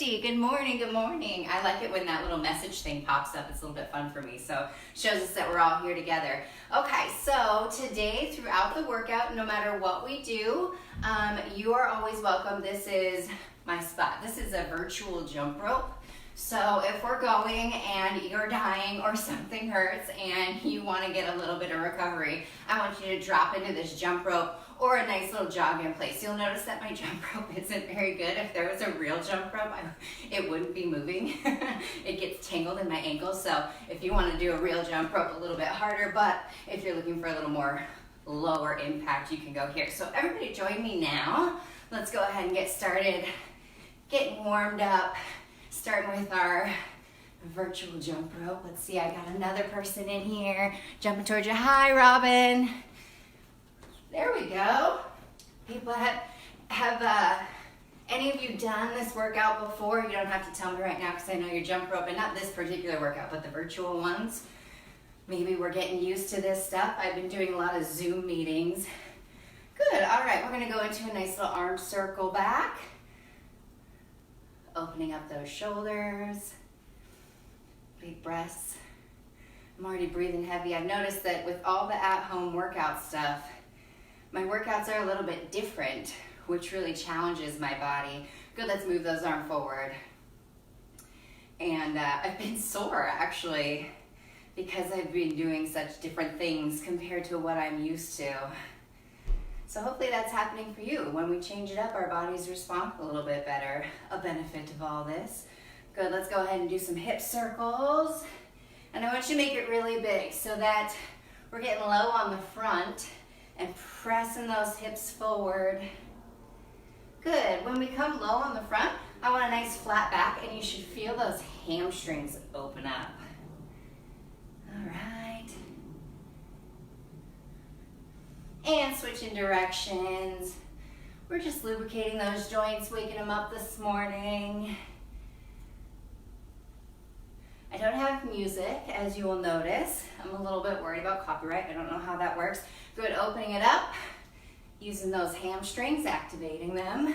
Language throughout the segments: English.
Good morning, good morning. I like it when that little message thing pops up. It's a little bit fun for me, so shows us that we're all here together. Okay, so today throughout the workout, no matter what we do, you are always welcome. This is my spot. This is a virtual jump rope. So if we're going and you're dying or something hurts and you want to get a little bit of recovery, I want you to drop into this jump rope or a nice little jog in place. You'll notice that my jump rope isn't very good. If there was a real jump rope, it wouldn't be moving. It gets tangled in my ankles. So if you want to do a real jump rope, a little bit harder, but if you're looking for a little more lower impact, you can go here. So everybody join me now. Let's go ahead and get started, getting warmed up, starting with our virtual jump rope. Let's see, I got another person in here jumping towards you. Hi, Robin. There we go. People have any of you done this workout before? You don't have to tell me right now because I know your jump rope, and not this particular workout, but the virtual ones. Maybe we're getting used to this stuff. I've been doing a lot of Zoom meetings. Good, all right, we're gonna go into a nice little arm circle back. Opening up those shoulders. Big breaths. I'm already breathing heavy. I've noticed that with all the at-home workout stuff, my workouts are a little bit different, which really challenges my body. Good, let's move those arms forward. And I've been sore, actually, because I've been doing such different things compared to what I'm used to. So hopefully that's happening for you. When we change it up, our bodies respond a little bit better. A benefit of all this. Good, let's go ahead and do some hip circles. And I want you to make it really big so that we're getting low on the front and pressing those hips forward. Good, when we come low on the front, I want a nice flat back, and you should feel those hamstrings open up. All right. And switching directions. We're just lubricating those joints, waking them up this morning. I don't have music, as you will notice. I'm a little bit worried about copyright. I don't know how that works. Good, opening it up, using those hamstrings, activating them.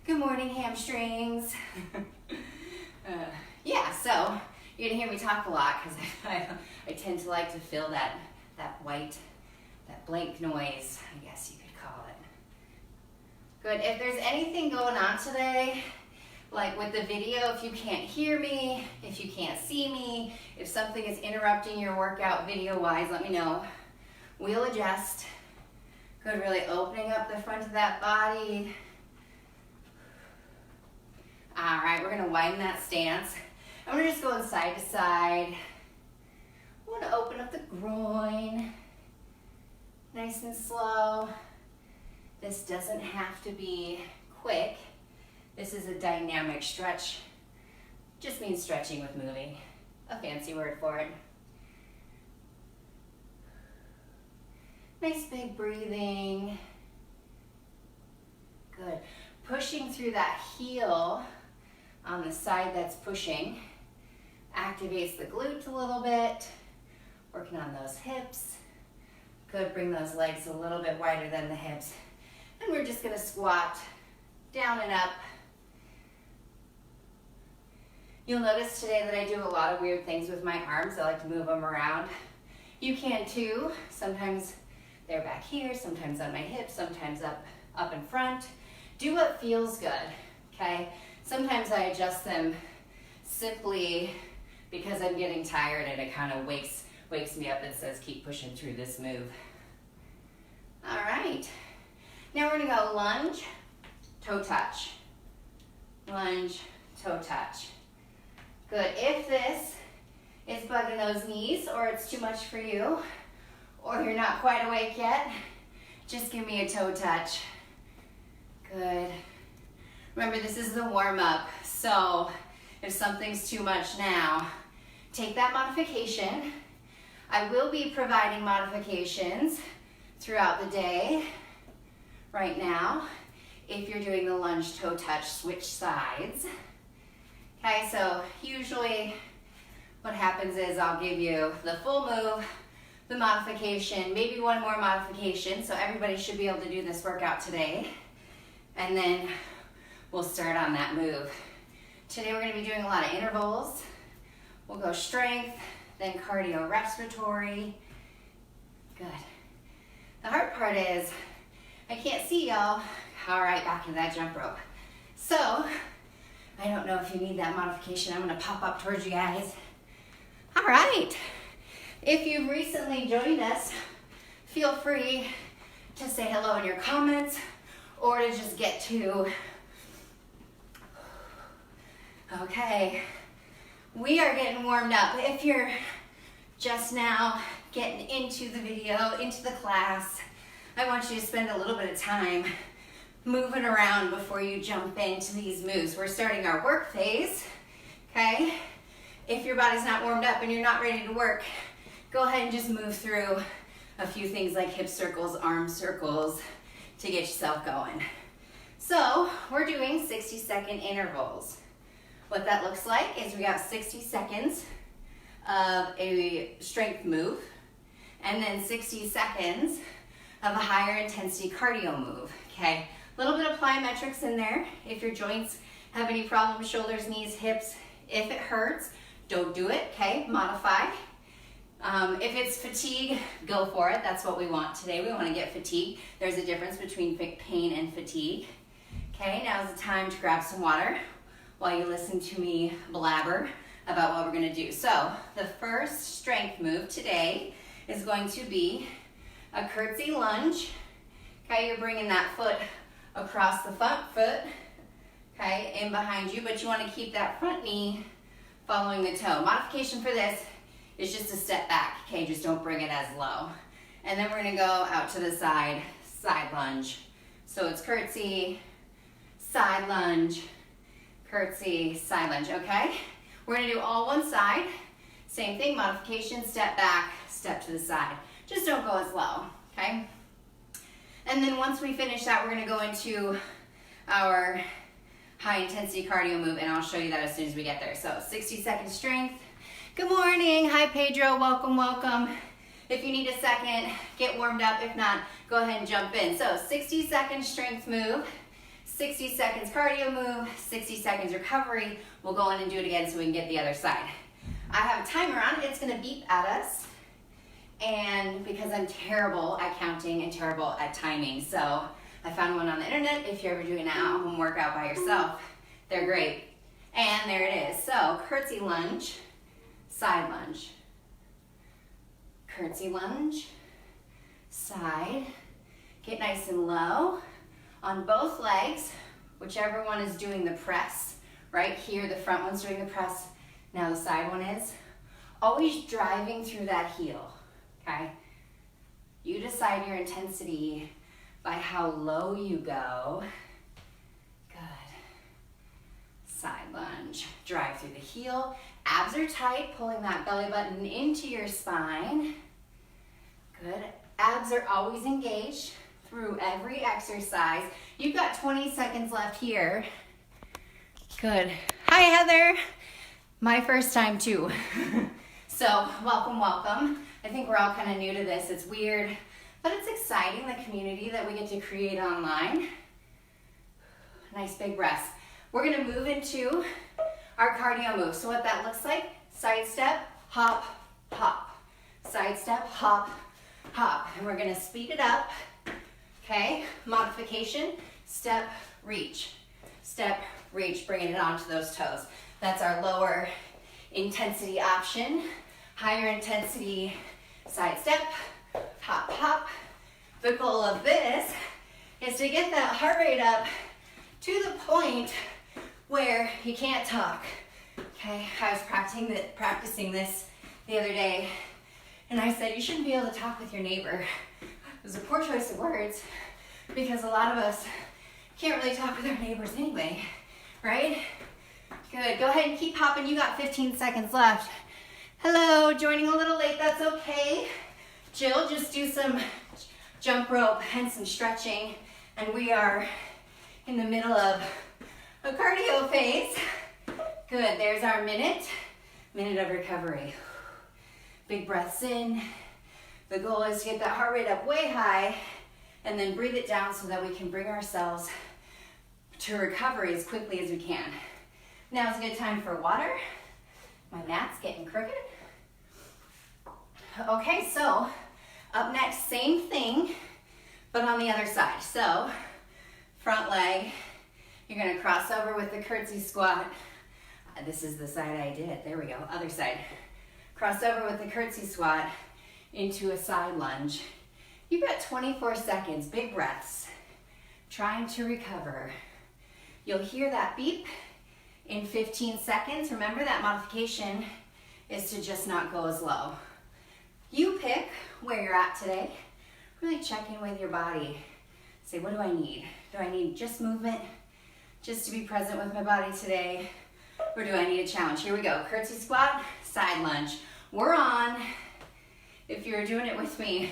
Good morning, hamstrings. Yeah, so you're gonna hear me talk a lot because I tend to like to fill that white, that blank noise, I guess you could call it. Good, if there's anything going on today, like with the video, if you can't hear me, if you can't see me, if something is interrupting your workout video-wise, let me know. We'll adjust. Good, really opening up the front of that body. All right, we're gonna widen that stance. I'm gonna just go side to side. I wanna open up the groin. Nice and slow. This doesn't have to be quick. This is a dynamic stretch. Just means stretching with moving. A fancy word for it. Nice big breathing. Good. Pushing through that heel on the side that's pushing. Activates the glutes a little bit. Working on those hips. Good, bring those legs a little bit wider than the hips. And we're just gonna squat down and up. You'll notice today that I do a lot of weird things with my arms. I like to move them around. You can too. Sometimes they're back here, sometimes on my hips, sometimes up in front. Do what feels good, okay? Sometimes I adjust them simply because I'm getting tired and it kind of wakes me up and says, keep pushing through this move. All right. Now we're gonna go lunge, toe touch. Lunge, toe touch. Good, if this is bugging those knees or it's too much for you, or you're not quite awake yet, just give me a toe touch. Good. Remember, this is the warm-up, so if something's too much now, take that modification. I will be providing modifications throughout the day. Right now, if you're doing the lunge toe touch, switch sides. Okay, so usually what happens is I'll give you the full move, the modification, maybe one more modification, so everybody should be able to do this workout today. And then we'll start on that move. Today we're going to be doing a lot of intervals. We'll go strength, then cardio respiratory. Good. The hard part is, I can't see y'all. All right, back to that jump rope. So, I don't know if you need that modification. I'm going to pop up towards you guys. All right. If you've recently joined us, feel free to say hello in your comments or to just get to. Okay. We are getting warmed up. If you're just now getting into the video, into the class, I want you to spend a little bit of time moving around before you jump into these moves. We're starting our work phase, okay? If your body's not warmed up and you're not ready to work, go ahead and just move through a few things like hip circles, arm circles to get yourself going. So we're doing 60-second intervals. What that looks like is we got 60 seconds of a strength move and then 60 seconds of a higher intensity cardio move, okay? A little bit of plyometrics in there. If your joints have any problems, shoulders, knees, hips, if it hurts, don't do it, okay? Modify. If it's fatigue, go for it. That's what we want today. We want to get fatigue. There's a difference between pain and fatigue. Okay, now's the time to grab some water while you listen to me blabber about what we're going to do. So the first strength move today is going to be a curtsy lunge. Okay, you're bringing that foot across the front foot, okay, in behind you, but you want to keep that front knee following the toe. Modification for this is just a step back, okay, just don't bring it as low. And then we're going to go out to the side, side lunge. So it's curtsy, side lunge, curtsy, side lunge, okay? We're going to do all one side. Same thing, modification, step back, step to the side. Just don't go as low, okay? And then once we finish that, we're going to go into our high intensity cardio move, and I'll show you that as soon as we get there. So 60-second strength. Good morning. Hi, Pedro. Welcome, welcome. If you need a second, get warmed up. If not, go ahead and jump in. So 60-second strength move, 60 seconds cardio move, 60 seconds recovery. We'll go in and do it again so we can get the other side. I have a timer on it. It's going to beep at us. And because I'm terrible at counting and terrible at timing, so I found one on the internet. If you're ever doing an at-home workout by yourself, they're great. And there it is. So curtsy lunge, side lunge. Curtsy lunge, side. Get nice and low on both legs, whichever one is doing the press. Right here, the front one's doing the press. Now the side one is. Always driving through that heel. Okay, you decide your intensity by how low you go. Good. Side lunge. Drive through the heel. Abs are tight, pulling that belly button into your spine. Good. Abs are always engaged through every exercise. You've got 20 seconds left here. Good. Hi, Heather. My first time too. So, welcome, welcome. I think we're all kind of new to this. It's weird, but it's exciting, the community that we get to create online. Nice big breaths. We're going to move into our cardio move. So what that looks like, side step, hop, hop. Side step, hop, hop. And we're going to speed it up. Okay, modification, step, reach. Step, reach, bringing it onto those toes. That's our lower intensity option. Higher intensity, side step, hop, hop. The goal of this is to get that heart rate up to the point where you can't talk. Okay, I was practicing this the other day, and I said, you shouldn't be able to talk with your neighbor. It was a poor choice of words, because a lot of us can't really talk with our neighbors anyway, right? Good, go ahead and keep hopping. You got 15 seconds left. Hello, joining a little late, that's okay. Jill, just do some jump rope and some stretching, and we are in the middle of a cardio phase. Good, there's our minute of recovery. Big breaths in. The goal is to get that heart rate up way high, and then breathe it down so that we can bring ourselves to recovery as quickly as we can. Now's a good time for water. My mat's getting crooked. Okay, so up next, same thing, but on the other side. So front leg, you're gonna cross over with the curtsy squat. This is the side I did, there we go, other side. Cross over with the curtsy squat into a side lunge. You've got 24 seconds, big breaths, trying to recover. You'll hear that beep in 15 seconds. Remember that modification is to just not go as low. You pick where you're at today. Really check in with your body. Say, what do I need? Do I need just movement, just to be present with my body today? Or do I need a challenge? Here we go, curtsy squat, side lunge. We're on. If you're doing it with me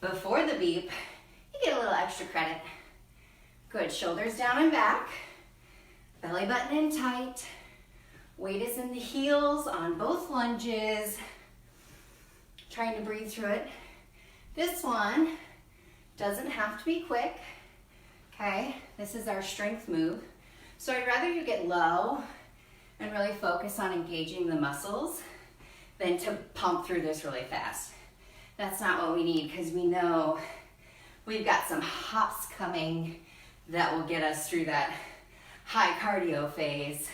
before the beep, you get a little extra credit. Good, shoulders down and back. Belly button in tight. Weight is in the heels on both lunges. Trying to breathe through it. This one doesn't have to be quick, okay? This is our strength move. So I'd rather you get low and really focus on engaging the muscles than to pump through this really fast. That's not what we need, because we know we've got some hops coming that will get us through that high cardio phase.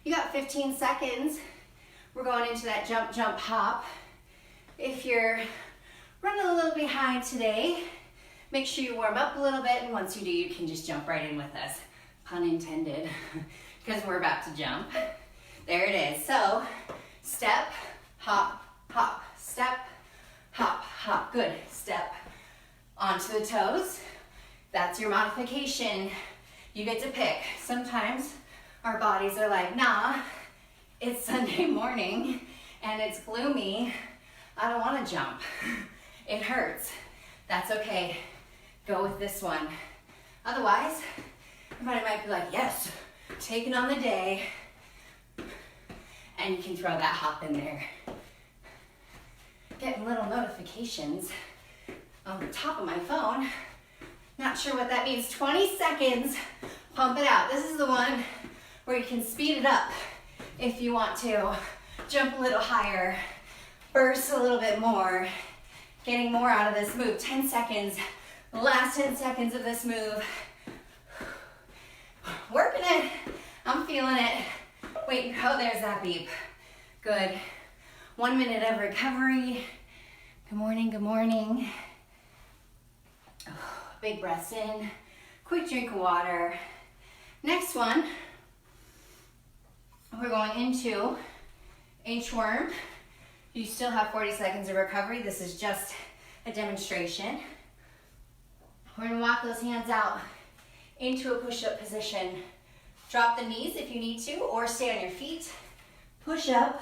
You got 15 seconds. We're going into that jump, jump, hop. If you're running a little behind today, make sure you warm up a little bit, and once you do, you can just jump right in with us. Pun intended, because we're about to jump. There it is. So, step, hop, hop, step, hop, hop. Good. Step onto the toes. That's your modification. You get to pick. Sometimes our bodies are like, nah, it's Sunday morning and it's gloomy. I don't want to jump. It hurts. That's okay. Go with this one. Otherwise, everybody might be like, yes, taking on the day. And you can throw that hop in there. Getting little notifications on the top of my phone. Not sure what that means. 20 seconds, pump it out. This is the one where you can speed it up if you want to. Jump a little higher, burst a little bit more, getting more out of this move. 10 seconds, the last 10 seconds of this move. Working it, I'm feeling it. Wait, oh, there's that beep. Good. 1 minute of recovery. Good morning, good morning. Oh, big breaths in, quick drink of water. Next one, we're going into inchworm. You still have 40 seconds of recovery. This is just a demonstration. We're gonna walk those hands out into a push-up position. Drop the knees if you need to, or stay on your feet. Push up,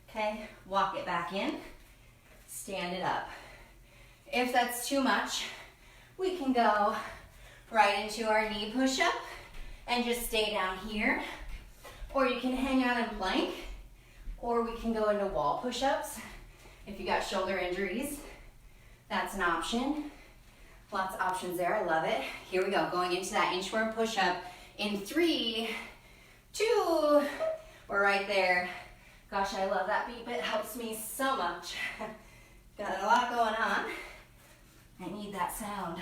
okay? Walk it back in, stand it up. If that's too much, we can go right into our knee push-up and just stay down here. Or you can hang out and plank, or we can go into wall push-ups. If you got shoulder injuries, that's an option. Lots of options there, I love it. Here we go, going into that inchworm push-up in 3, 2, we're right there. Gosh, I love that beep, it helps me so much. Got a lot going on. I need that sound.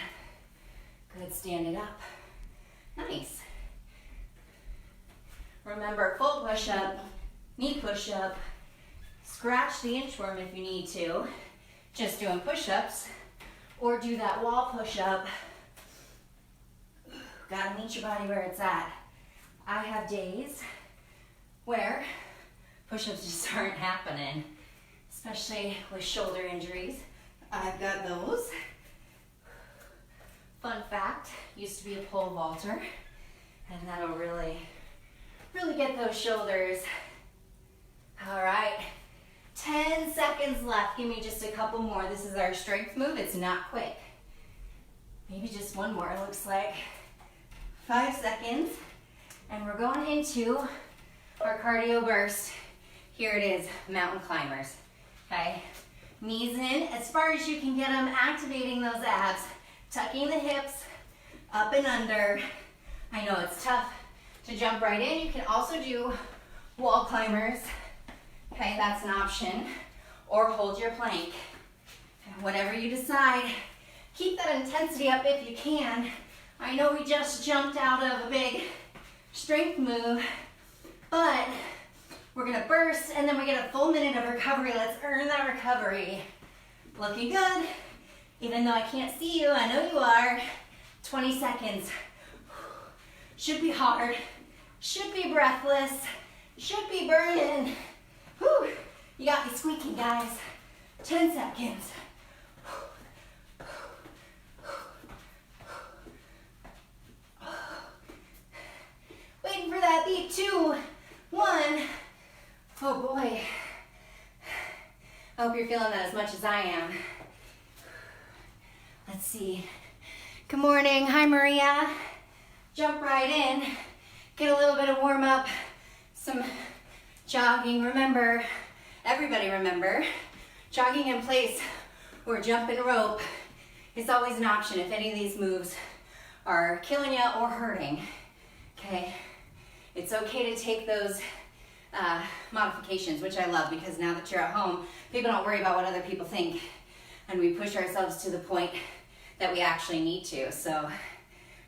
Good, stand it up. Nice. Remember, full push-up, knee push-up, scratch the inchworm if you need to, just doing push-ups, or do that wall push-up. Gotta meet your body where it's at. I have days where push-ups just aren't happening, especially with shoulder injuries. I've got those. Fun fact, used to be a pole vaulter, and that'll really get those shoulders. All right, 10 seconds left. Give me just a couple more. This is our strength move. It's not quick. Maybe just one more, it looks like. 5 seconds, and we're going into our cardio burst. Here it is, mountain climbers, okay? Knees in as far as you can get them, activating those abs, tucking the hips up and under. I know it's tough to jump right in. You can also do wall climbers. Okay, that's an option. Or hold your plank. Whatever you decide, keep that intensity up if you can. I know we just jumped out of a big strength move, but we're gonna burst and then we get a full minute of recovery. Let's earn that recovery. Looking good. Even though I can't see you, I know you are. 20 seconds. Should be hard. Should be breathless. Should be burning. Whew. You got me squeaking, guys. 10 seconds. Waiting for that beat. 2, 1. Oh boy. I hope you're feeling that as much as I am. Let's see. Good morning. Hi, Maria. Jump right in. Get a little bit of warm up. Some jogging. Remember, everybody remember, jogging in place or jumping rope is always an option if any of these moves are killing you or hurting. Okay? It's okay to take those modifications, which I love, because now that you're at home, people don't worry about what other people think, and we push ourselves to the point that we actually need to. So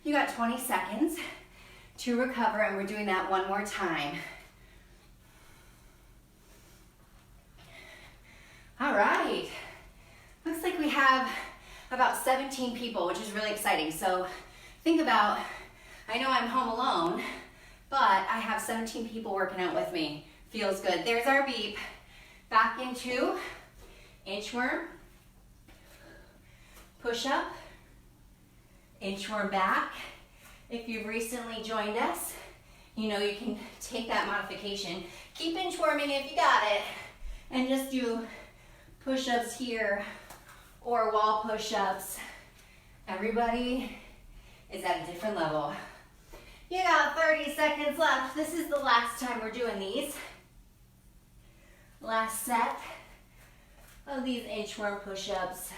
you got 20 seconds to recover, and we're doing that one more time. All right. Looks like we have about 17 people, which is really exciting. So think about, I know I'm home alone, but I have 17 people working out with me. Feels good. There's our beep. Back into inchworm, push up, inchworm back. If you've recently joined us, you know you can take that modification. Keep inchworming if you got it, and just do push-ups here or wall push-ups. Everybody is at a different level. You got 30 seconds left. This is the last time we're doing these. Last set of these inchworm push-ups.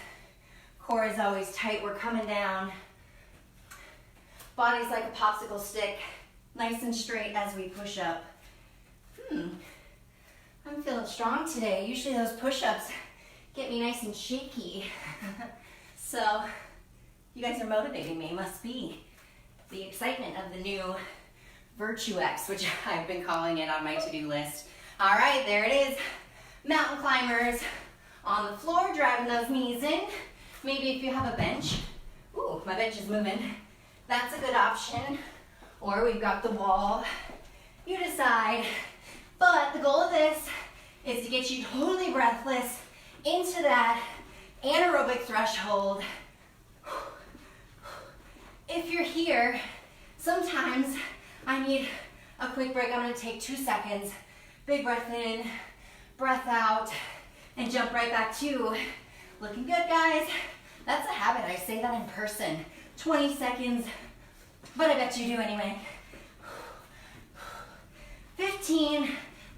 Core is always tight. We're coming down. Body's like a popsicle stick, nice and straight as we push up. I'm feeling strong today. Usually those push-ups get me nice and shaky. So you guys are motivating me. Must be the excitement of the new Virtue X, which I've been calling it on my to-do list. All right, there it is. Mountain climbers on the floor, driving those knees in. Maybe if you have a bench. Ooh, my bench is moving. That's a good option. Or we've got the wall. You decide. But the goal of this is to get you totally breathless into that anaerobic threshold. If you're here, sometimes I need a quick break. I'm gonna take 2 seconds. Big breath in, breath out, and jump right back to. Looking good, guys. That's a habit. I say that in person. 20 seconds, but I bet you do anyway. 15.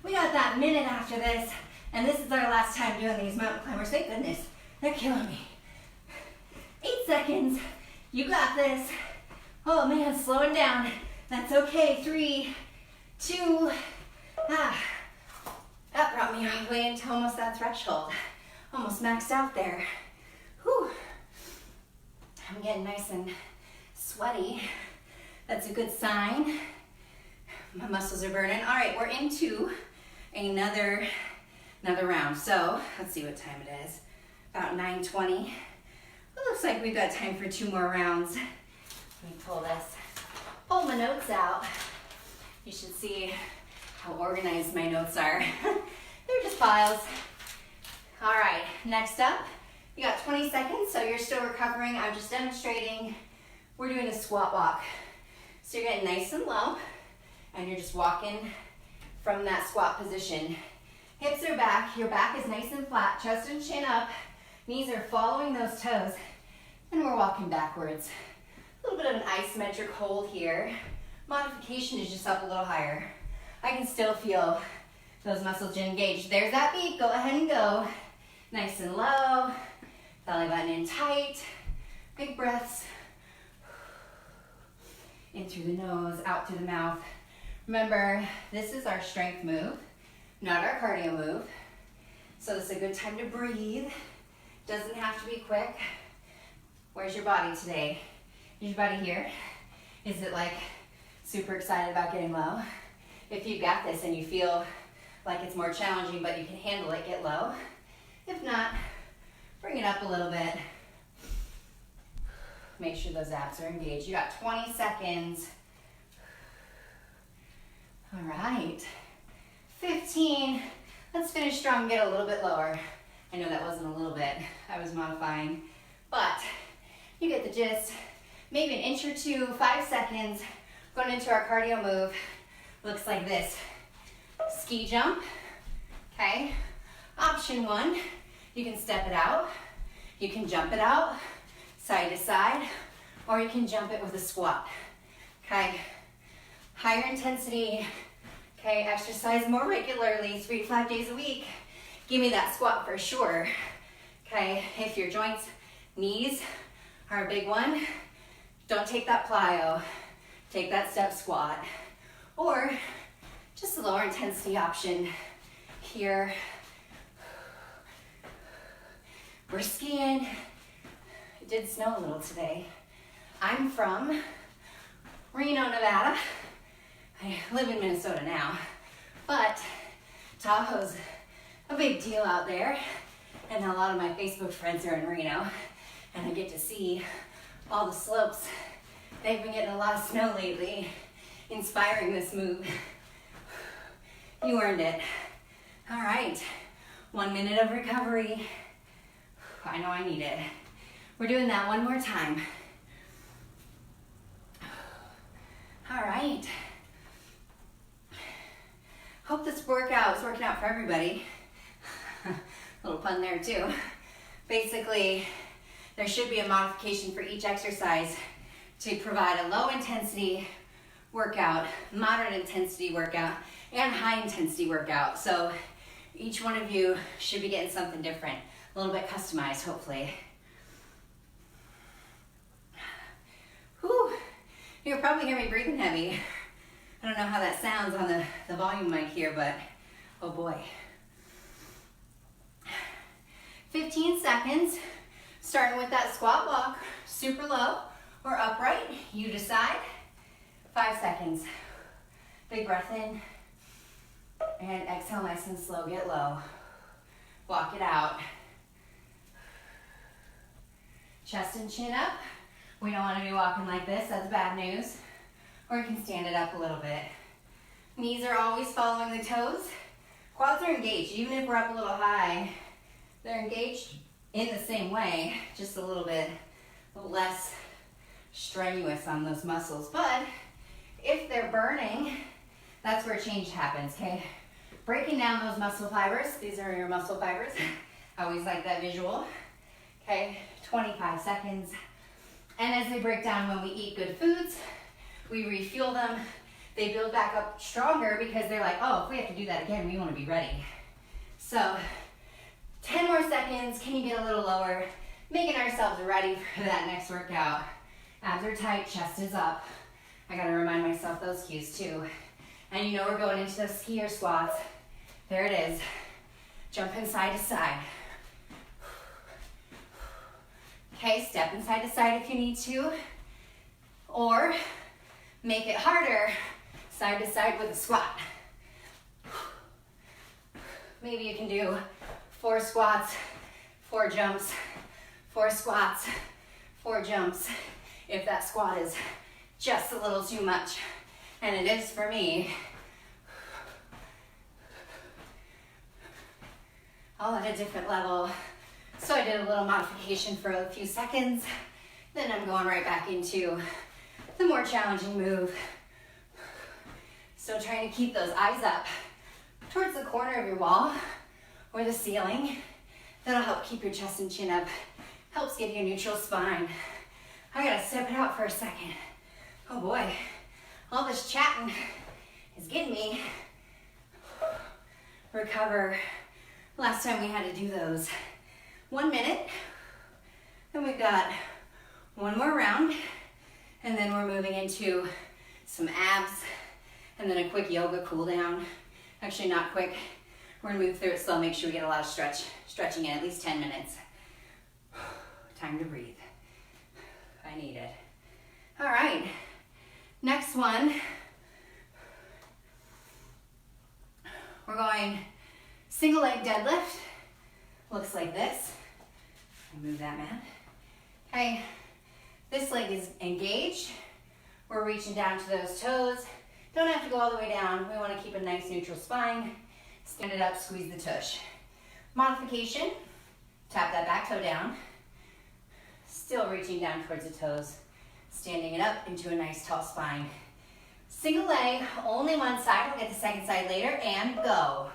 We got that minute after this, and this is our last time doing these mountain climbers. Thank goodness. They're killing me. 8 seconds. You got this. Oh man, slowing down. That's okay. 3, 2, That brought me all the way into almost that threshold. Almost maxed out there. Whew. I'm getting nice and sweaty. That's a good sign. My muscles are burning. All right, we're into another round. So let's see what time it is. About 9:20. It looks like we've got time for 2 more rounds. Let me pull my notes out. You should see how organized my notes are. They're just files. All right, next up, you got 20 seconds, so you're still recovering. I'm just demonstrating. We're doing a squat walk. So you're getting nice and low, and you're just walking from that squat position. Hips are back, your back is nice and flat, chest and chin up, knees are following those toes, and we're walking backwards. A little bit of an isometric hold here. Modification is just up a little higher. I can still feel those muscles engaged. There's that beat, go ahead and go. Nice and low, belly button in tight, big breaths. In through the nose, out through the mouth. Remember, this is our strength move, not our cardio move. So this is a good time to breathe. Doesn't have to be quick. Where's your body today? Is your body here? Is it like super excited about getting low? If you've got this and you feel like it's more challenging but you can handle it, get low. If not, bring it up a little bit. Make sure those abs are engaged. You got 20 seconds. All right, 15. Let's finish strong, get a little bit lower. I know that wasn't a little bit, I was modifying, but you get the gist. Maybe an inch or two, 5 seconds. Going into our cardio move, looks like this. Ski jump, okay? Option 1, you can step it out. You can jump it out, side to side, or you can jump it with a squat, okay? Higher intensity, okay, exercise more regularly, 3 to 5 days a week. Give me that squat for sure, okay? If your joints, knees are a big one, don't take that plyo, take that step squat. Or just a lower intensity option here. We're skiing. It did snow a little today. I'm from Reno, Nevada. I live in Minnesota now, but Tahoe's a big deal out there, and a lot of my Facebook friends are in Reno, and I get to see all the slopes. They've been getting a lot of snow lately, inspiring this move. You earned it. All right, 1 minute of recovery. I know I need it. We're doing that one more time. All right. Hope this workout is working out for everybody. Little pun there too. Basically, there should be a modification for each exercise to provide a low intensity workout, moderate intensity workout, and high intensity workout. So each one of you should be getting something different, a little bit customized, hopefully. Whew. You'll probably hear me breathing heavy. I don't know how that sounds on the volume mic here, but oh boy. 15 seconds, starting with that squat walk, super low or upright, you decide. 5 seconds. Big breath in, and exhale nice and slow, get low. Walk it out. Chest and chin up. We don't want to be walking like this, that's bad news. Or you can stand it up a little bit. Knees are always following the toes. Quads are engaged, even if we're up a little high. They're engaged in the same way, just a little bit less strenuous on those muscles. But if they're burning, that's where change happens, okay? Breaking down those muscle fibers. These are your muscle fibers. I always like that visual. Okay, 25 seconds. And as they break down when we eat good foods, we refuel them. They build back up stronger because they're like, oh, if we have to do that again, we want to be ready. So 10 more seconds. Can you get a little lower? Making ourselves ready for that next workout. Abs are tight, chest is up. I gotta remind myself those cues too. And you know we're going into those skier squats. There it is. Jumping side to side. Okay, stepping side to side if you need to. Or make it harder, side to side with a squat. Maybe you can do 4 squats, 4 jumps, 4 squats, 4 jumps, if that squat is just a little too much. And it is for me. All at a different level. So I did a little modification for a few seconds. Then I'm going right back into the more challenging move. So trying to keep those eyes up towards the corner of your wall or the ceiling. That'll help keep your chest and chin up. Helps give you a neutral spine. I gotta step it out for a second. Oh boy, all this chatting is getting me. Recover. Last time we had to do those. 1 minute. Then we've got 1 more round. And then we're moving into some abs and then a quick yoga cool down. Actually not quick, we're gonna move through it slow, make sure we get a lot of stretching in, at least 10 minutes. Time to breathe. I need it. All right, next one. We're going single leg deadlift. Looks like this. Move that, man. Okay, this leg is engaged. We're reaching down to those toes. Don't have to go all the way down. We want to keep a nice neutral spine. Stand it up, squeeze the tush. Modification, tap that back toe down. Still reaching down towards the toes. Standing it up into a nice tall spine. Single leg, only one side. We'll get the second side later, and go.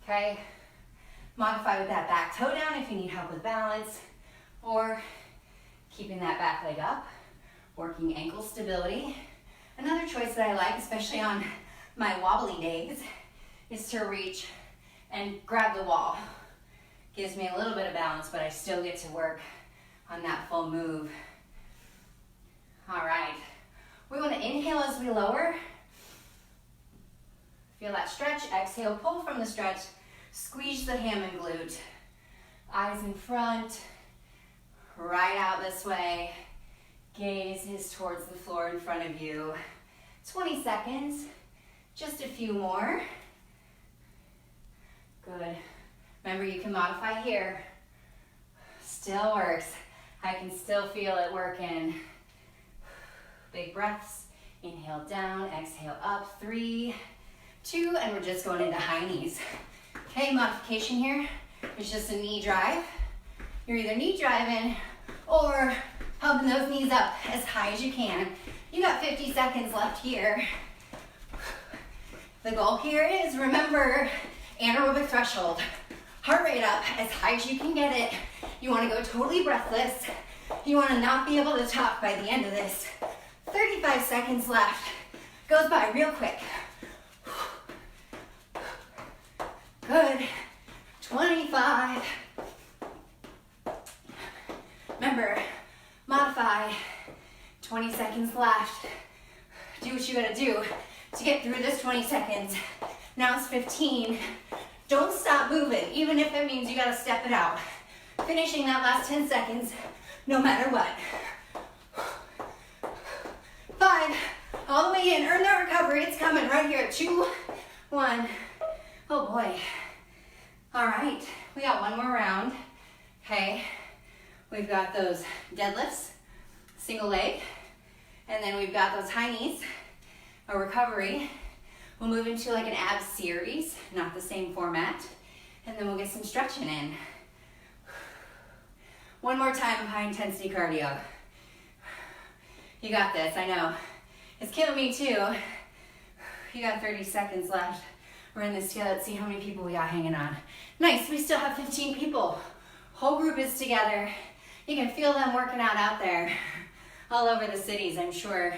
Okay, modify with that back toe down if you need help with balance, or keeping that back leg up, working ankle stability. Another choice that I like, especially on my wobbly days, is to reach and grab the wall. Gives me a little bit of balance, but I still get to work on that full move. All right, we want to inhale as we lower. Feel that stretch, exhale, pull from the stretch, squeeze the ham and glute. Eyes in front, right out this way. Gaze is towards the floor in front of you. 20 seconds, just a few more. Good. Remember, you can modify here. Still works. I can still feel it working. Big breaths. Inhale down, exhale up. 3, 2, and we're just going into high knees. Okay, modification here is just a knee drive. You're either knee driving or helping those knees up as high as you can. You got 50 seconds left here. The goal here is, remember, anaerobic threshold. Heart rate up as high as you can get it. You want to go totally breathless. You want to not be able to talk by the end of this. 35 seconds left. Goes by real quick. Good. 25. Remember, modify. 20 seconds left. Do what you gotta do to get through this 20 seconds. Now it's 15. Don't stop moving, even if it means you gotta step it out. Finishing that last 10 seconds, no matter what. 5, all the way in, earn the recovery. It's coming right here. 2, 1. Oh boy. All right, we got one more round. Okay, we've got those deadlifts, single leg, and then we've got those high knees, a recovery. We'll move into like an abs series, not the same format, and then we'll get some stretching in. One more time of high intensity cardio. You got this, I know. It's killing me too. You got 30 seconds left. We're in this together. Let's see how many people we got hanging on. Nice, we still have 15 people. Whole group is together. You can feel them working out there. All over the cities, I'm sure.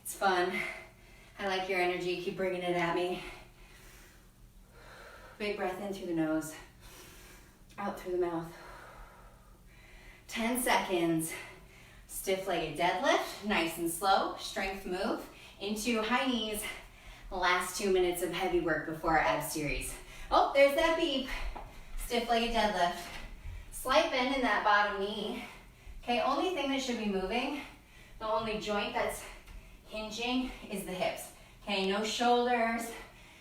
It's fun. I like your energy. Keep bringing it at me. Big breath in through the nose. Out through the mouth. 10 seconds. Stiff-legged deadlift. Nice and slow. Strength move. Into high knees. Last 2 minutes of heavy work before our abs series. Oh, there's that beep. Stiff-legged deadlift. Slight bend in that bottom knee. Okay, only thing that should be moving, the only joint that's hinging is the hips. Okay, no shoulders.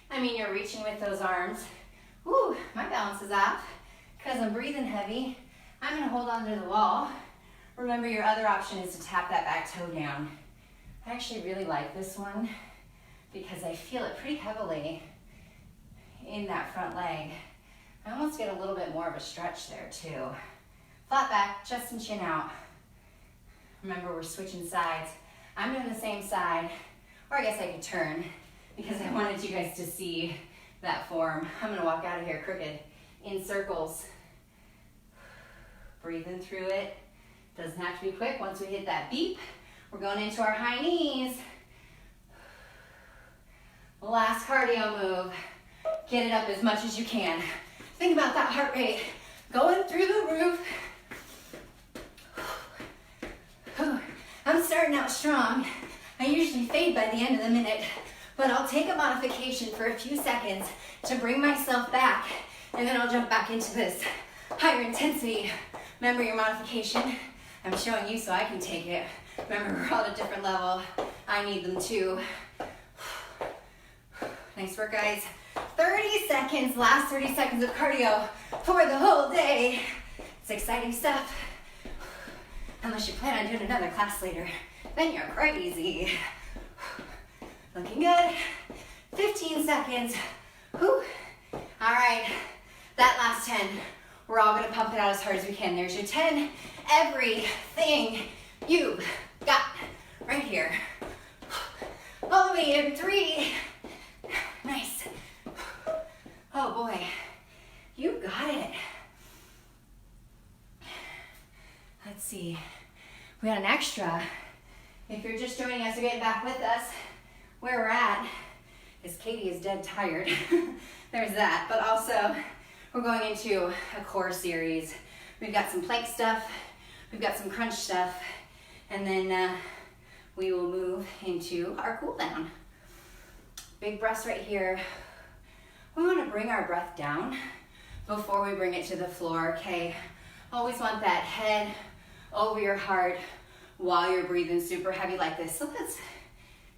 I mean, you're reaching with those arms. Woo, my balance is off because I'm breathing heavy. I'm gonna hold on to the wall. Remember, your other option is to tap that back toe down. I actually really like this one because I feel it pretty heavily in that front leg. I almost get a little bit more of a stretch there too. Flat back, chest and chin out. Remember, we're switching sides. I'm doing the same side, or I guess I could turn because I wanted you guys to see that form. I'm gonna walk out of here crooked in circles. Breathing through it. Doesn't have to be quick. Once we hit that beep, we're going into our high knees. Last cardio move. Get it up as much as you can. Think about that heart rate going through the roof. I'm starting out strong. I usually fade by the end of the minute. but I'll take a modification for a few seconds to bring myself back, and then I'll jump back into this higher intensity. Remember your modification? I'm showing you so I can take it. Remember, we're all at a different level. I need them too. Nice work, guys. 30 seconds, last 30 seconds of cardio for the whole day. It's exciting stuff. Unless you plan on doing another class later, then you're crazy. Looking good. 15 seconds. Whew. All right, that last 10, we're all gonna pump it out as hard as we can. There's your 10. Everything you got right here. All the way in 3. Nice. Oh boy, you got it. Let's see, we got an extra. If you're just joining us or getting back with us, where we're at is Catie is dead tired. There's that, but also we're going into a core series. We've got some plank stuff, we've got some crunch stuff, and then we will move into our cool down. Big breaths right here. We want to bring our breath down before we bring it to the floor, okay? Always want that head over your heart while you're breathing super heavy like this. So let's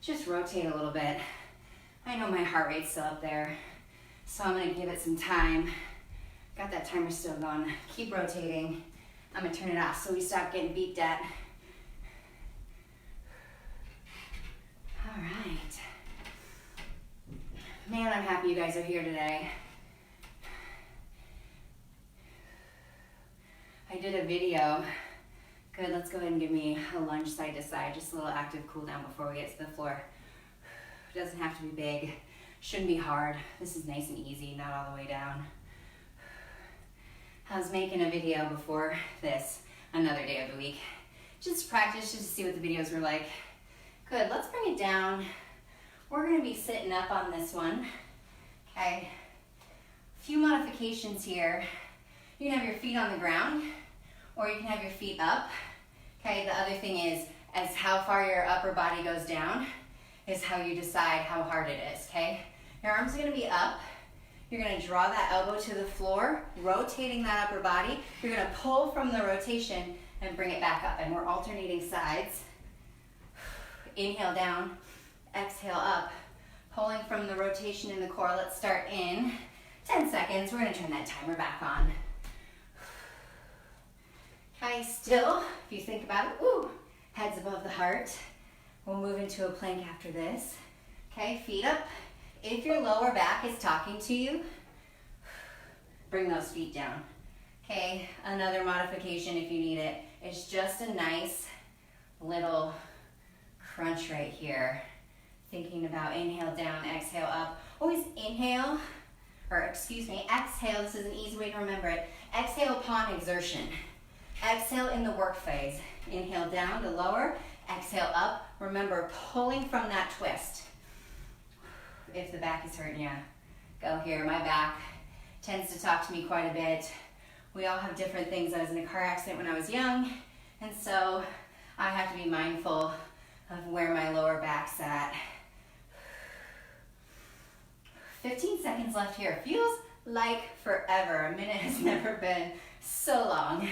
just rotate a little bit. I know my heart rate's still up there, so I'm gonna give it some time. Got that timer still going. Keep rotating. I'm gonna turn it off so we stop getting beeped at. All right. Man, I'm happy you guys are here today. I did a video. Good, let's go ahead and give me a lunge side to side, just a little active cool down before we get to the floor. It doesn't have to be big, shouldn't be hard. This is nice and easy, not all the way down. I was making a video before this, another day of the week. Just practice, just to see what the videos were like. Good, let's bring it down. We're gonna be sitting up on this one, okay? A few modifications here. You can have your feet on the ground, or you can have your feet up, okay? The other thing is, as how far your upper body goes down is how you decide how hard it is, okay? Your arms are gonna be up. You're gonna draw that elbow to the floor, rotating that upper body. You're gonna pull from the rotation and bring it back up, and we're alternating sides. Inhale down. Exhale up, pulling from the rotation in the core. Let's start in 10 seconds. We're gonna turn that timer back on. Okay, still, if you think about it, woo, heads above the heart. We'll move into a plank after this. Okay, feet up. If your lower back is talking to you, bring those feet down. Okay, another modification if you need it. It's just a nice little crunch right here. Thinking about inhale down, exhale up. Always inhale, or excuse me, exhale. This is an easy way to remember it. Exhale upon exertion. Exhale in the work phase. Inhale down to lower, exhale up. Remember, pulling from that twist. If the back is hurting you, go here. My back tends to talk to me quite a bit. We all have different things. I was in a car accident when I was young, and so I have to be mindful of where my lower back's at. 15 seconds left here. Feels like forever. A minute has never been so long.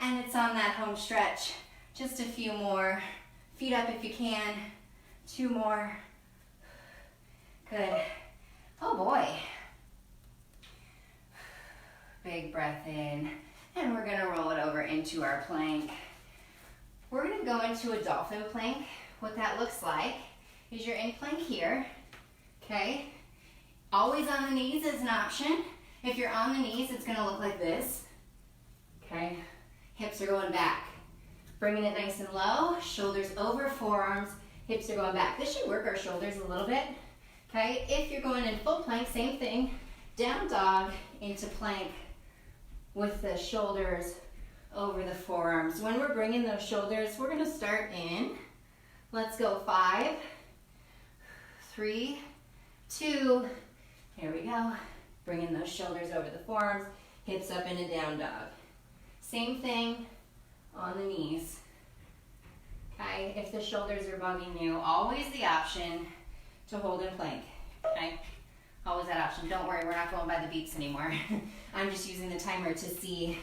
And it's on that home stretch. Just a few more. Feet up if you can. 2 more. Good. Oh boy. Big breath in. And we're gonna roll it over into our plank. We're gonna go into a dolphin plank. What that looks like is you're in plank here, okay? Always on the knees is an option. If you're on the knees, it's gonna look like this, okay? Hips are going back. Bringing it nice and low, shoulders over forearms, hips are going back. This should work our shoulders a little bit, okay? If you're going in full plank, same thing. Down dog into plank with the shoulders over the forearms. When we're bringing those shoulders, we're gonna start in, let's go 5, 3, 2, here we go. Bringing those shoulders over the forearms, hips up in a down dog. Same thing on the knees. Okay, if the shoulders are bugging you, always the option to hold in plank, okay? Always that option. Don't worry, we're not going by the beeps anymore. I'm just using the timer to see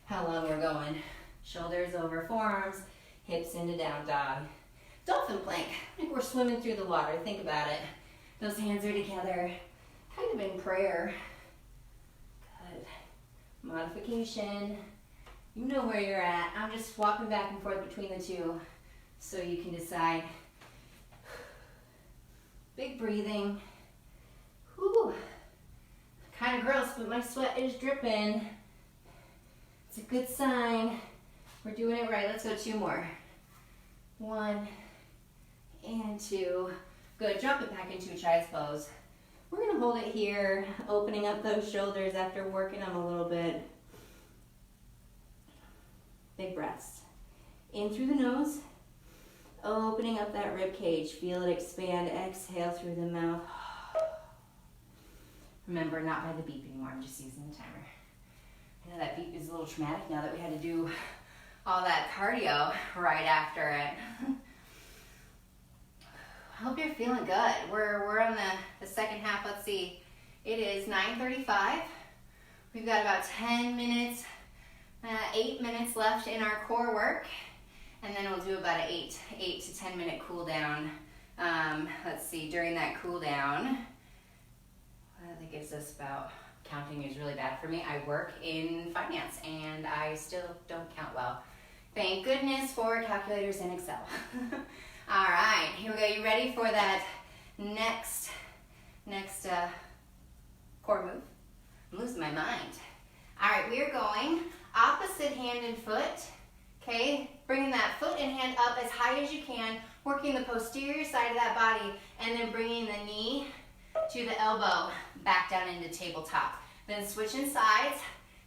how long we're going. Shoulders over forearms, hips into down dog. Dolphin plank, like we're swimming through the water. Think about it. Those hands are together, kind of in prayer. Good. Modification. You know where you're at. I'm just walking back and forth between the two so you can decide. Big breathing. Whew. Kind of gross, but my sweat is dripping. It's a good sign. We're doing it right. Let's go 2 more. 1 and 2. Good. Drop it back into a child's pose. We're going to hold it here, opening up those shoulders after working them a little bit. Big breaths. In through the nose, opening up that rib cage. Feel it expand. Exhale through the mouth. Remember, not by the beep anymore. I'm just using the timer. I know that beep is a little traumatic now that we had to do all that cardio right after it. I hope you're feeling good. We're on the second half. Let's see. It is 9:35. We've got about 10 minutes, 8 minutes left in our core work. And then we'll do about an 8 to 10 minute cool down. Let's see, during that cool down, that gives us about, counting is really bad for me. I work in finance and I still don't count well. Thank goodness for calculators in Excel. All right, here we go. You ready for that next core move? I'm losing my mind. All right, we are going opposite hand and foot. Okay, bringing that foot and hand up as high as you can, working the posterior side of that body, and then bringing the knee to the elbow, back down into tabletop. Then switching sides,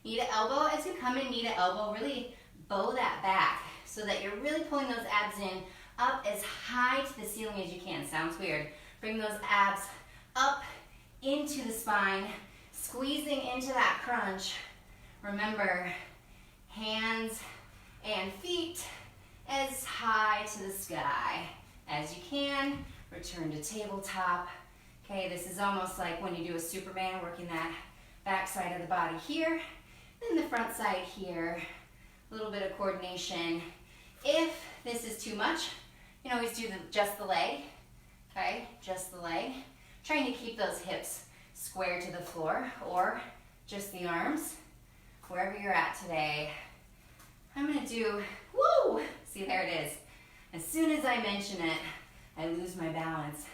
knee to elbow as you come in, knee to elbow. Really bow that back so that you're really pulling those abs in up as high to the ceiling as you can. Sounds weird. Bring those abs up into the spine, squeezing into that crunch. Remember, hands and feet as high to the sky as you can. Return to tabletop. Okay, this is almost like when you do a Superman, working that back side of the body here, then the front side here. A little bit of coordination. If this is too much, you can always do just the leg. Okay, just the leg. Trying to keep those hips square to the floor, or just the arms, wherever you're at today. I'm gonna do, woo! See, there it is. As soon as I mention it, I lose my balance.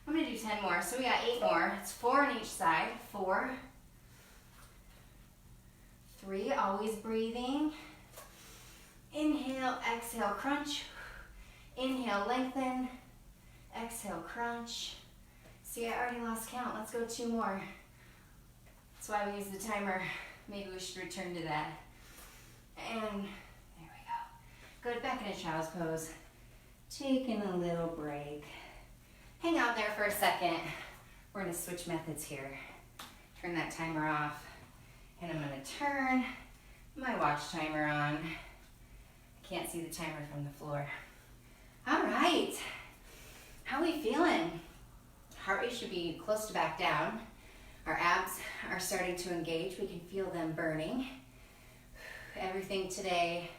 I'm gonna do 10 more, so we got 8 more. It's 4 on each side. 4, 3, always breathing. Inhale, exhale, crunch. Inhale, lengthen. Exhale, crunch. See, I already lost count. Let's go 2 more. That's why we use the timer. Maybe we should return to that. And there we go. Good, back in a child's pose. Taking a little break. Hang out there for a second. We're gonna switch methods here. Turn that timer off. And I'm gonna turn my watch timer on. I can't see the timer from the floor. All right, how are we feeling? Heart rate should be close to back down. Our abs are starting to engage. We can feel them burning. Everything today,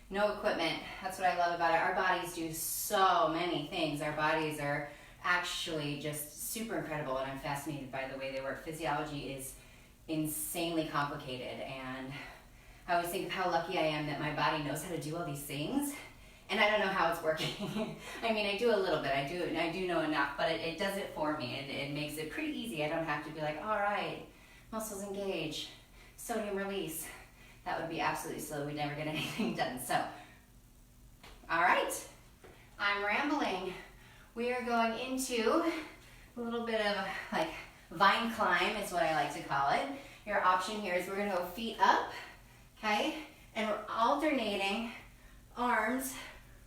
no equipment. That's what I love about it. Our bodies do so many things. Our bodies are actually just super incredible, and I'm fascinated by the way they work. Physiology is insanely complicated, and I always think of how lucky I am that my body knows how to do all these things, and I don't know how it's working. I mean, I do a little bit. I do know enough, but it does it for me. It makes it pretty easy. I don't have to be like, all right, muscles engage, sodium release. That would be absolutely slow. We'd never get anything done. So, all right, I'm rambling. We are going into a little bit of like vine climb is what I like to call it. Your option here is we're gonna go feet up, okay? And we're alternating arms,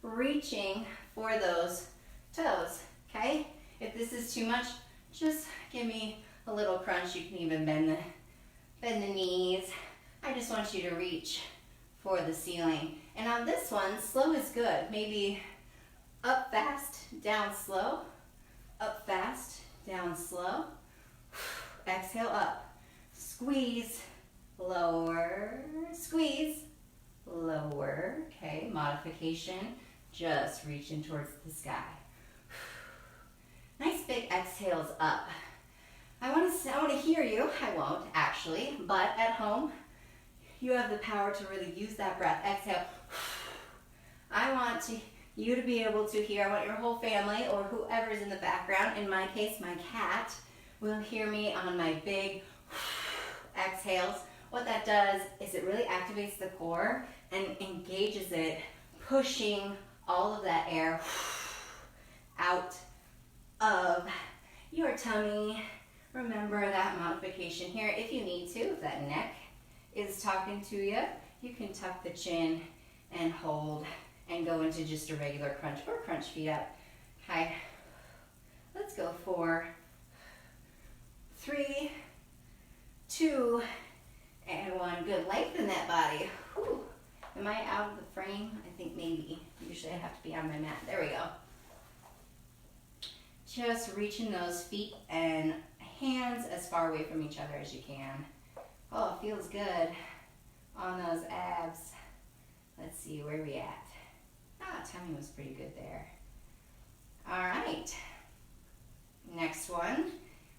reaching for those toes, okay? If this is too much, just give me a little crunch. You can even bend the knees. I just want you to reach for the ceiling. And on this one, slow is good. Maybe up fast, down slow. Up fast, down slow. Exhale up. Squeeze, lower, squeeze, lower. Okay, modification, just reaching towards the sky. Nice big exhales up. I want to hear you. I won't actually, but at home, you have the power to really use that breath. Exhale. I want you to be able to hear. I want your whole family or whoever's in the background, in my case, my cat, will hear me on my big exhales. What that does is it really activates the core and engages it, pushing all of that air out of your tummy. Remember that modification here. If you need to, if that neck is talking to you, you can tuck the chin and hold and go into just a regular crunch or crunch feet up. Okay, let's go for 3, 2, and 1. Good, lengthen that body. Whew. Am I out of the frame? I think maybe. Usually I have to be on my mat. There we go. Just reaching those feet and hands as far away from each other as you can. Oh, it feels good on those abs. Let's see, where are we at? Ah, tummy was pretty good there. All right. Next one,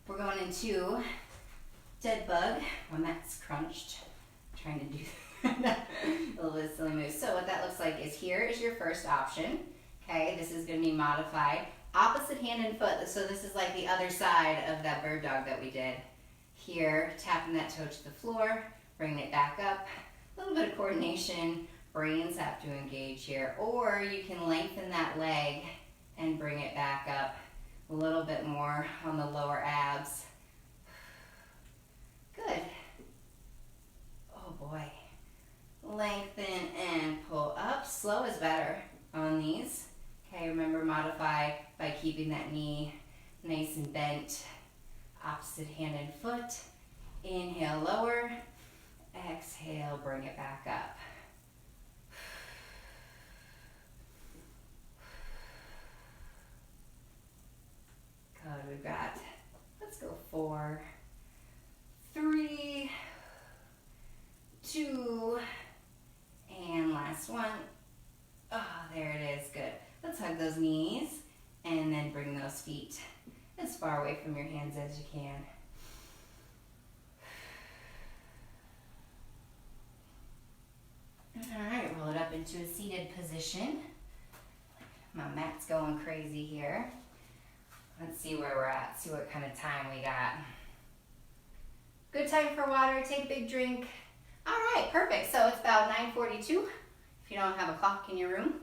we're going into dead bug. When that's crunched, I'm trying to do a little bit of silly moves. So what that looks like is here is your first option. Okay, this is going to be modified. Opposite hand and foot. So this is like the other side of that bird dog that we did. Here, tapping that toe to the floor, bringing it back up. A little bit of coordination. Brains have to engage here. Or you can lengthen that leg and bring it back up a little bit more on the lower abs. Good. Oh boy. Lengthen and pull up. Slow is better on these. Okay, remember modify by keeping that knee nice and bent. Opposite hand and foot. Inhale, lower. Exhale, bring it back up. Good, we've got, let's go 4, 3, 2, and last one. Oh, there it is, good. Let's hug those knees and then bring those feet as far away from your hands as you can. All right, roll it up into a seated position. My mat's going crazy here. Let's see where we're at, see what kind of time we got. Good time for water, take a big drink. All right, perfect. So it's about 9:42 if you don't have a clock in your room.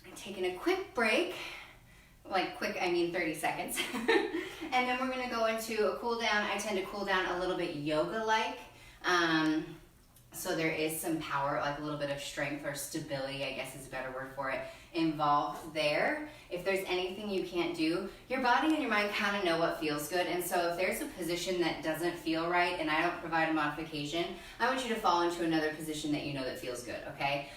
I'm taking a quick break, like quick, I mean 30 seconds. And then we're gonna go into a cool down. I tend to cool down a little bit yoga-like. So there is some power, like a little bit of strength or stability, I guess is a better word for it, involved there. If there's anything you can't do, your body and your mind kind of know what feels good. And so if there's a position that doesn't feel right and I don't provide a modification, I want you to fall into another position that you know that feels good, okay?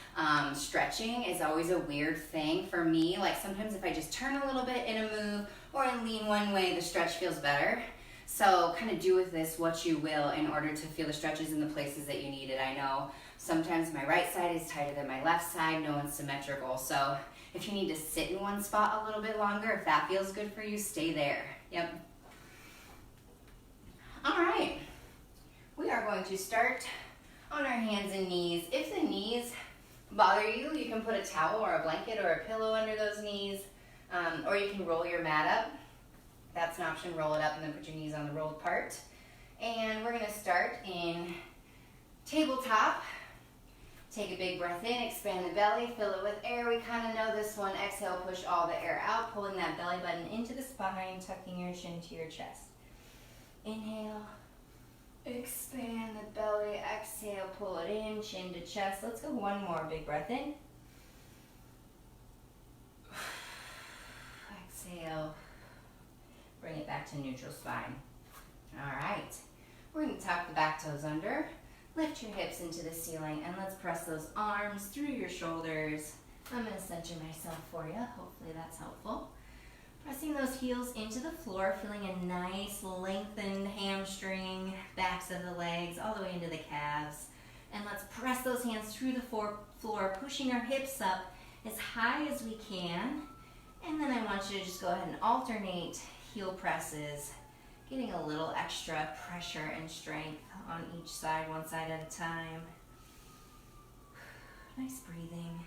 Stretching is always a weird thing for me. Like sometimes if I just turn a little bit in a move or I lean one way, the stretch feels better. So kind of do with this what you will in order to feel the stretches in the places that you need it. I know sometimes my right side is tighter than my left side. No one's symmetrical. So if you need to sit in one spot a little bit longer, if that feels good for you, stay there. Yep. All right. We are going to start on our hands and knees. If the knees bother you, you can put a towel or a blanket or a pillow under those knees, or you can roll your mat up. That's an option, roll it up and then put your knees on the rolled part. And we're gonna start in tabletop. Take a big breath in, expand the belly, fill it with air. We kind of know this one. Exhale, push all the air out, pulling that belly button into the spine, tucking your chin to your chest. Inhale, expand the belly, exhale, pull it in, chin to chest. Let's go one more, big breath in. Exhale. Bring it back to neutral spine. All right, we're going to tuck the back toes under, lift your hips into the ceiling, and let's press those arms through your shoulders. I'm going to center myself for you. Hopefully that's helpful. Pressing those heels into the floor, feeling a nice lengthened hamstring, backs of the legs, all the way into the calves. And let's press those hands through the floor, pushing our hips up as high as we can. And then I want you to just go ahead and alternate heel presses, getting a little extra pressure and strength on each side, one side at a time. Nice breathing.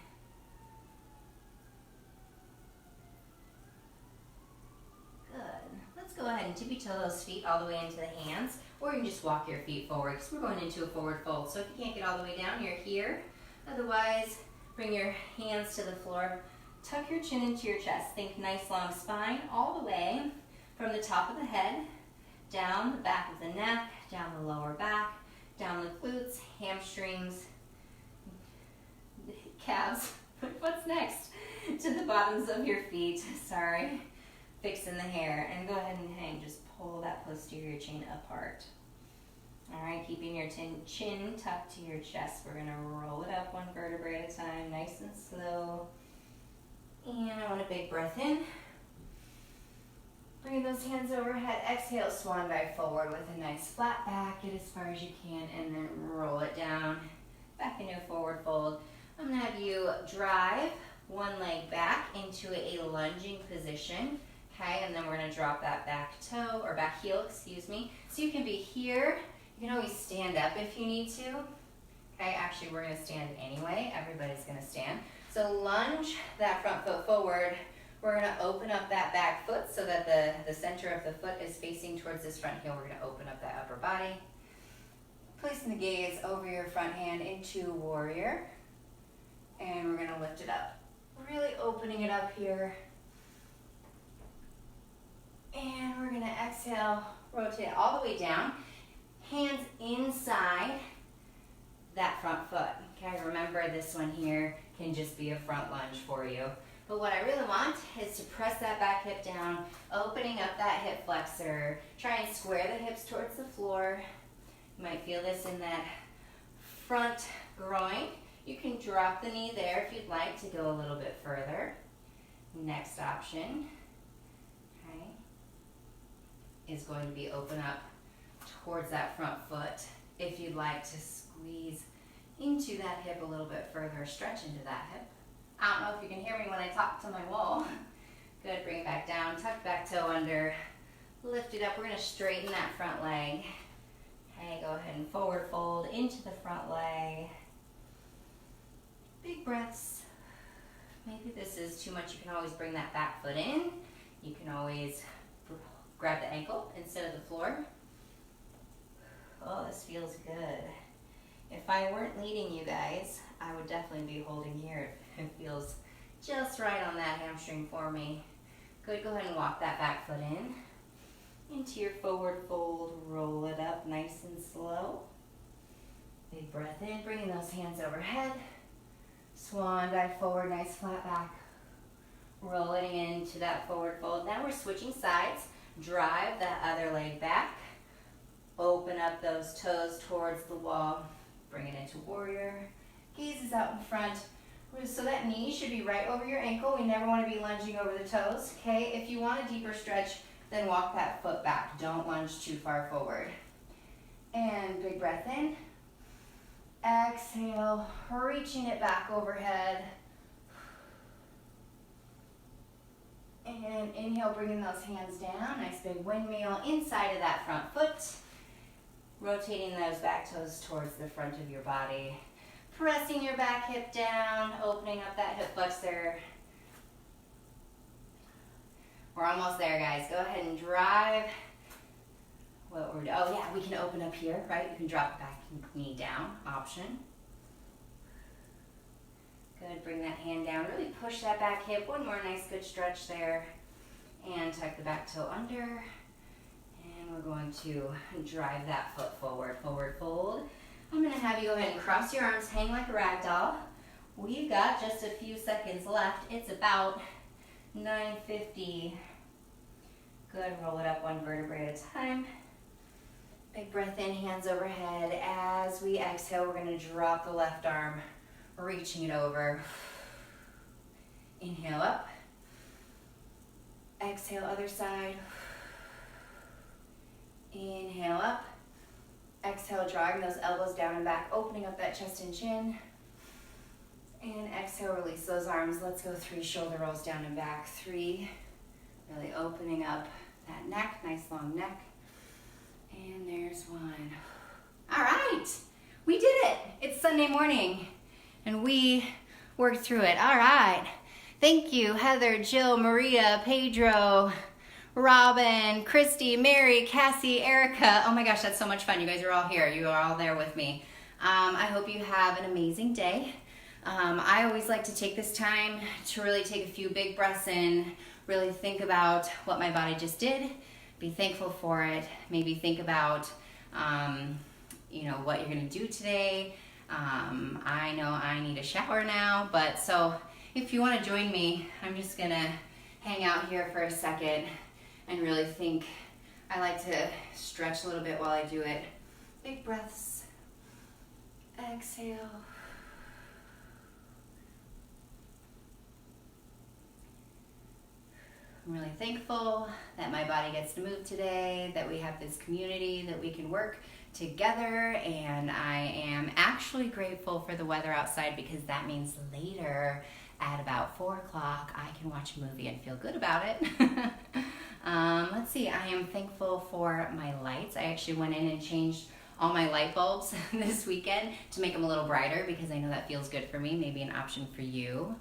Good. Let's go ahead and tippy toe those feet all the way into the hands, or you can just walk your feet forward because we're going into a forward fold. So if you can't get all the way down, you're here. Otherwise, bring your hands to the floor. Tuck your chin into your chest. Think nice long spine all the way from the top of the head, down the back of the neck, down the lower back, down the glutes, hamstrings, calves. What's next? To the bottoms of your feet. Sorry. Fixing the hair. And go ahead and hang. Just pull that posterior chain apart. All right, keeping your chin tucked to your chest. We're going to roll it up one vertebrae at a time, nice and slow. And I want a big breath in. Bring those hands overhead. Exhale, swan dive forward with a nice flat back. Get as far as you can, and then roll it down. Back into a forward fold. I'm going to have you drive one leg back into a lunging position. Okay, and then we're going to drop that back toe, or back heel, excuse me. So you can be here. You can always stand up if you need to. Okay, actually we're going to stand anyway. Everybody's going to stand. So lunge that front foot forward. We're going to open up that back foot so that the center of the foot is facing towards this front heel. We're going to open up that upper body. Placing the gaze over your front hand into warrior. And we're going to lift it up. Really opening it up here. And we're going to exhale, rotate all the way down. Hands inside that front foot. Okay, remember this one here can just be a front lunge for you. But what I really want is to press that back hip down, opening up that hip flexor. Try and square the hips towards the floor. You might feel this in that front groin. You can drop the knee there if you'd like to go a little bit further. Next option, okay, is going to be open up towards that front foot. If you'd like to squeeze into that hip a little bit further, stretch into that hip. I don't know if you can hear me when I talk to my wall. Good, bring it back down, tuck back toe under, lift it up. We're gonna straighten that front leg. Okay, go ahead and forward fold into the front leg. Big breaths. Maybe this is too much. You can always bring that back foot in. You can always grab the ankle instead of the floor. Oh, this feels good. If I weren't leading you guys, I would definitely be holding here. It feels just right on that hamstring for me. Good, go ahead and walk that back foot in. Into your forward fold, roll it up nice and slow. Big breath in, bringing those hands overhead. Swan dive forward, nice flat back. Rolling into that forward fold. Now we're switching sides. Drive that other leg back. Open up those toes towards the wall. Bring it into warrior. Gaze is out in front. So that knee should be right over your ankle. We never want to be lunging over the toes. Okay, if you want a deeper stretch, then walk that foot back. Don't lunge too far forward. And big breath in. Exhale, reaching it back overhead. And inhale, bringing those hands down. Nice big windmill inside of that front foot. Rotating those back toes towards the front of your body. Pressing your back hip down, opening up that hip flexor. We're almost there, guys. Go ahead and drive. Oh yeah, we can open up here, right? You can drop the back knee down, option. Good, bring that hand down. Really push that back hip. One more nice good stretch there. And tuck the back toe under. And we're going to drive that foot forward, forward fold. I'm gonna have you go ahead and cross your arms, hang like a rag doll. We've got just a few seconds left. It's about 9:50. Good, roll it up one vertebrae at a time. Big breath in, hands overhead. As we exhale, we're gonna drop the left arm, reaching it over. Inhale up. Exhale, other side. Inhale up. Exhale, drawing those elbows down and back, opening up that chest and chin. And exhale, release those arms. Let's go 3 shoulder rolls down and back. 3, really opening up that neck, nice long neck. And there's 1. All right, we did it. It's Sunday morning, and we worked through it. All right. Thank you, Heather, Jill, Maria, Pedro, Robin, Christy, Mary, Cassie, Erica. Oh my gosh, that's so much fun. You guys are all here. You are all there with me. I hope you have an amazing day. I always like to take this time to really take a few big breaths in, really think about what my body just did, be thankful for it, maybe think about what you're gonna do today. I know I need a shower now, but so if you wanna join me, I'm just gonna hang out here for a second and really think. I like to stretch a little bit while I do it. Big breaths. Exhale. I'm really thankful that my body gets to move today, that we have this community, that we can work together, and I am actually grateful for the weather outside because that means later at about 4 o'clock I can watch a movie and feel good about it. Let's see, I am thankful for my lights. I actually went in and changed all my light bulbs this weekend to make them a little brighter because I know that feels good for me, maybe an option for you.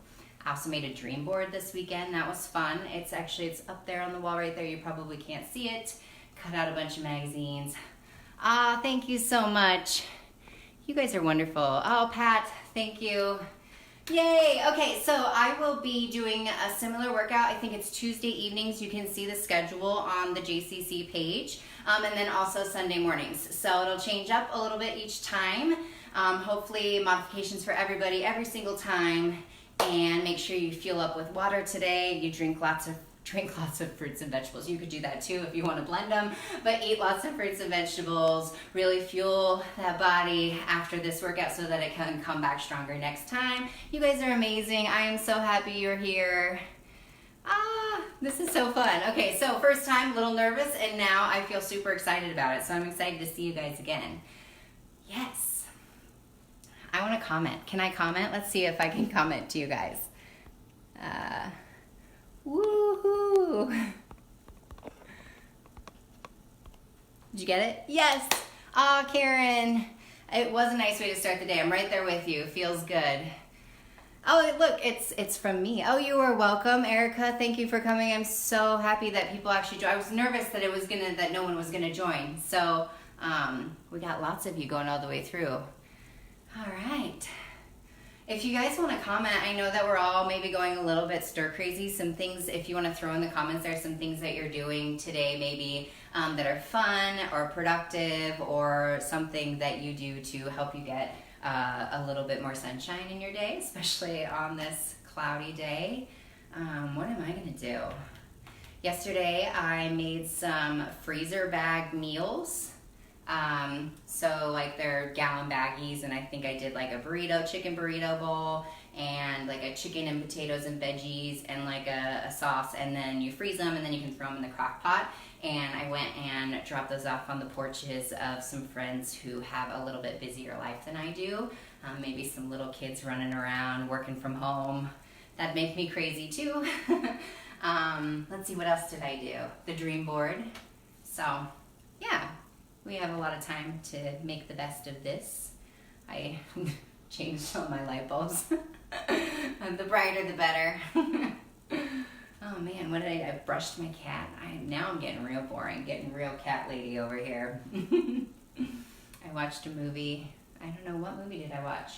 I also made a dream board this weekend. That was fun. It's up there on the wall right there. You probably can't see it. Cut out a bunch of magazines. Thank you so much. You guys are wonderful. Oh, Pat, thank you. Yay. Okay, so I will be doing a similar workout. I think it's Tuesday evenings. You can see the schedule on the JCC page. And then also Sunday mornings. So it'll change up a little bit each time. Hopefully modifications for everybody every single time. And make sure you fuel up with water today. You drink lots of fruits and vegetables. You could do that too if you want to blend them, but eat lots of fruits and vegetables. Really fuel that body after this workout so that it can come back stronger next time. You guys are amazing. I am so happy you're here. This is so fun. Okay, so first time, a little nervous, and now I feel super excited about it. So I'm excited to see you guys again. Yes. I want to comment. Can I comment? Let's see if I can comment to you guys. Woohoo! Did you get it? Yes! Karen. It was a nice way to start the day. I'm right there with you. Feels good. Oh, look, it's from me. Oh, you are welcome, Erica. Thank you for coming. I'm so happy that people actually joined. I was nervous that no one was gonna join. So we got lots of you going all the way through. All right. If you guys want to comment, I know that we're all maybe going a little bit stir crazy. Some things, if you want to throw in the comments, there are some things that you're doing today maybe that are fun or productive, or something that you do to help you get a little bit more sunshine in your day, especially on this cloudy day. What am I going to do? Yesterday I made some freezer bag meals. So like they're gallon baggies, and I think I did like a chicken burrito bowl, and like a chicken and potatoes and veggies, and like a sauce, and then you freeze them and then you can throw them in the crock pot. And I went and dropped those off on the porches of some friends who have a little bit busier life than I do. Maybe some little kids running around, working from home. That'd make me crazy too. Let's see, what else did I do? The dream board. So yeah. We have a lot of time to make the best of this. I changed all my light bulbs. The brighter the better. Oh man, what did I do? I brushed my cat. Now I'm getting real boring, getting real cat lady over here. I watched a movie. I don't know, what movie did I watch?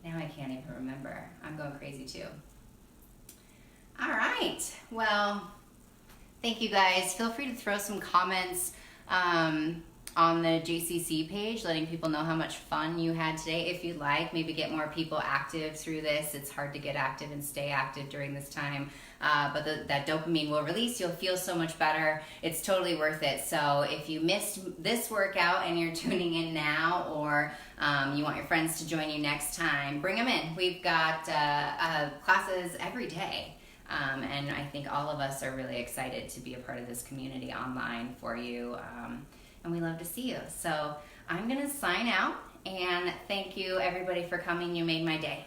Now I can't even remember. I'm going crazy too. All right, well, thank you guys. Feel free to throw some comments on the JCC page, letting people know how much fun you had today. If you'd like, maybe get more people active through this. It's hard to get active and stay active during this time, but that dopamine will release. You'll feel so much better. It's totally worth it. So if you missed this workout and you're tuning in now, or you want your friends to join you next time, bring them in. We've got classes every day. And I think all of us are really excited to be a part of this community online for you, and we love to see you. So I'm going to sign out, and thank you everybody for coming. You made my day.